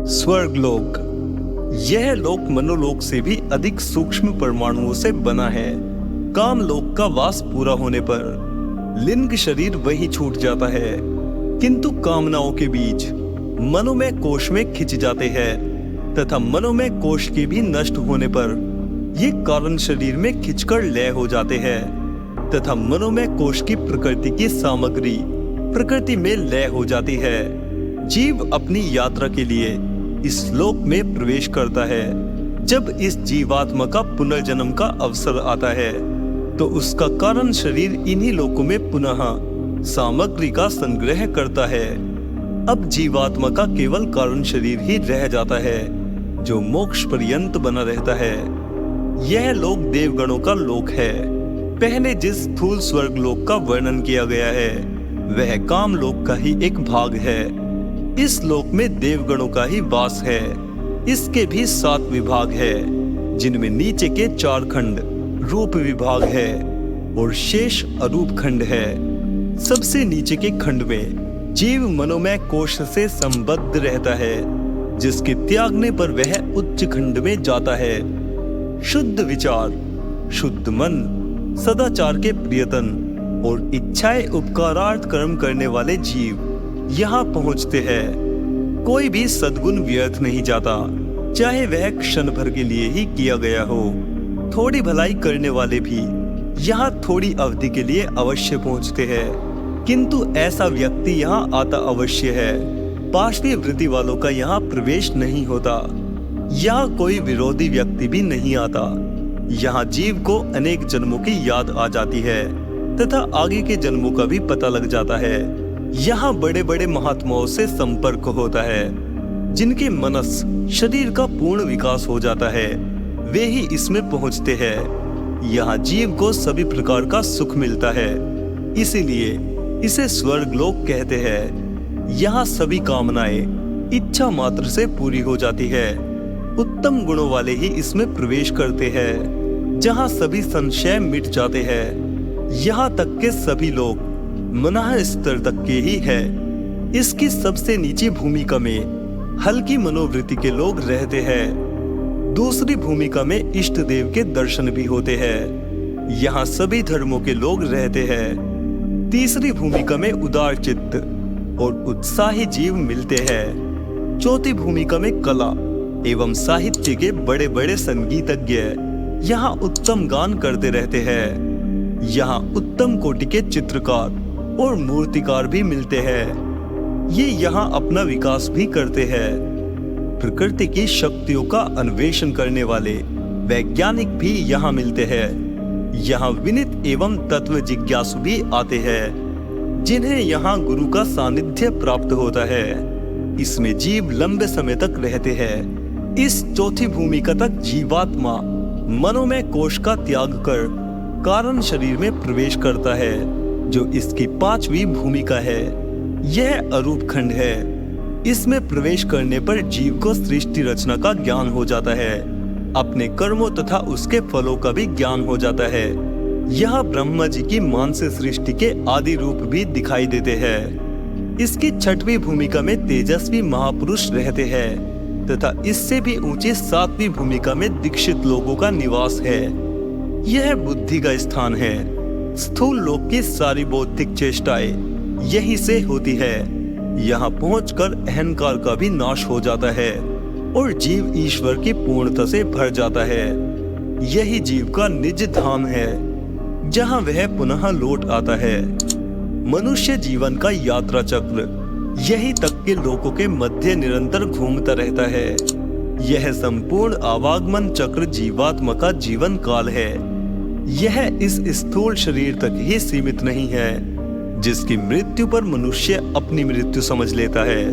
स्वर्गलोक। यह लोक मनोलोक से भी अधिक सूक्ष्म परमाणुओं से बना है। कामलोक का वास पूरा होने पर लिंग शरीर वही छूट जाता है, किंतु कामनाओं के बीच मनोमय कोश में खिंच जाते हैं तथा मनोमय कोश के भी नष्ट होने पर ये कारण शरीर में खिंचकर लय हो जाते हैं तथा मनोमय कोश की प्रकृति की सामग्री प्रकृति में लय हो जाती है। जीव अपनी यात्रा के लिए इस लोक में प्रवेश करता है। जब इस जीवात्मा का पुनर्जन्म का अवसर आता है तो उसका कारण शरीर इन्हीं लोकों में पुनः सामग्री का संग्रह करता है। अब जीवात्मा का केवल कारण शरीर ही रह जाता है जो मोक्ष पर्यंत बना रहता है। यह लोक देवगणों का लोक है। पहले जिस स्थूल स्वर्ग लोक का वर्णन किया गया है वह काम लोक का ही एक भाग है। इस लोक में देवगणों का ही वास है। इसके भी 7 विभाग है, जिनमें नीचे के 4 खंड रूप विभाग है और शेष अरूप खंड है। सबसे नीचे के खंड में जीव मनोमय कोश से संबद्ध रहता है, जिसके त्यागने पर वह उच्च खंड में जाता है। शुद्ध विचार, शुद्ध मन, सदाचार के प्रियतन और इच्छाएं उपकारार्थ कर्म करने वाले जीव यहाँ पहुँचते हैं। कोई भी सद्गुण व्यर्थ नहीं जाता, चाहे वह क्षण भर के लिए ही किया गया हो। थोड़ी भलाई करने वाले भी यहाँ थोड़ी अवधि के लिए अवश्य पहुँचते हैं, किंतु ऐसा व्यक्ति यहाँ आता अवश्य है। पार्श्वी वृत्ति वालों का यहाँ प्रवेश नहीं होता। यहाँ कोई विरोधी व्यक्ति भी नहीं आता। यहाँ जीव को अनेक जन्मों की याद आ जाती है तथा आगे के जन्मों का भी पता लग जाता है। यहाँ बड़े बड़े महात्माओं से संपर्क होता है, जिनके मनस शरीर का पूर्ण विकास हो जाता है, वे ही इसमें पहुँचते हैं। यहाँ जीव को सभी प्रकार का सुख मिलता है, इसीलिए इसे स्वर्गलोक कहते हैं। यहाँ सभी कामनाएं इच्छा मात्र से पूरी हो जाती है। उत्तम गुणों वाले ही इसमें प्रवेश करते हैं, जहाँ सभी संशय मिट जाते हैं। यहाँ तक के सभी लोग मनाह स्तर तक के ही है। इसकी सबसे नीची भूमिका में हल्की मनोवृत्ति के लोग रहते हैं। दूसरी भूमिका में इष्ट देव के दर्शन भी होते हैं। यहाँ सभी धर्मों के लोग रहते हैं। तीसरी भूमिका में उदार चित्त और उत्साही जीव मिलते हैं। चौथी भूमिका में कला एवं साहित्य के बड़े बड़े संगीतज्ञ यहाँ उत्तम गान करते रहते हैं। यहाँ उत्तम कोटि के चित्रकार और मूर्तिकार भी मिलते हैं। ये यहाँ अपना विकास भी करते हैं। प्रकृति की शक्तियों का अन्वेषण करने वाले वैज्ञानिक भी यहाँ मिलते हैं। यहाँ विनित एवं तत्व जिज्ञासु भी आते हैं, जिन्हें यहाँ गुरु का सानिध्य प्राप्त होता है। इसमें जीव लंबे समय तक रहते हैं। इस चौथी भूमिका तक जीवात्मा मनोमय कोश का त्याग कर कारण शरीर में प्रवेश करता है, जो इसकी 5वीं भूमिका है। यह अरूप खंड है। इसमें प्रवेश करने पर जीव को सृष्टि रचना का ज्ञान हो जाता है। अपने कर्मों तथा उसके फलों का भी ज्ञान हो जाता है। यह ब्रह्मा जी की मानस सृष्टि के आदि रूप भी दिखाई देते हैं। इसकी 6वीं भूमिका में तेजस्वी महापुरुष रहते हैं तथा इससे भी ऊंची 7वीं भूमिका में दीक्षित लोगों का निवास है। यह बुद्धि का स्थान है। स्थूल लोक की सारी बौद्धिक चेष्टाएं यही से होती है। यहाँ पहुंचकर अहंकार का भी नाश हो जाता है और जीव ईश्वर की पूर्णता से भर जाता है। यही जीव का निज धाम है, जहाँ वह पुनः लौट आता है। मनुष्य जीवन का यात्रा चक्र यही तक के लोकों के मध्य निरंतर घूमता रहता है। यह संपूर्ण आवागमन चक्र जीवात्मा का जीवन काल है। यह इस स्थूल शरीर तक ही सीमित नहीं है, जिसकी मृत्यु पर मनुष्य अपनी मृत्यु समझ लेता है।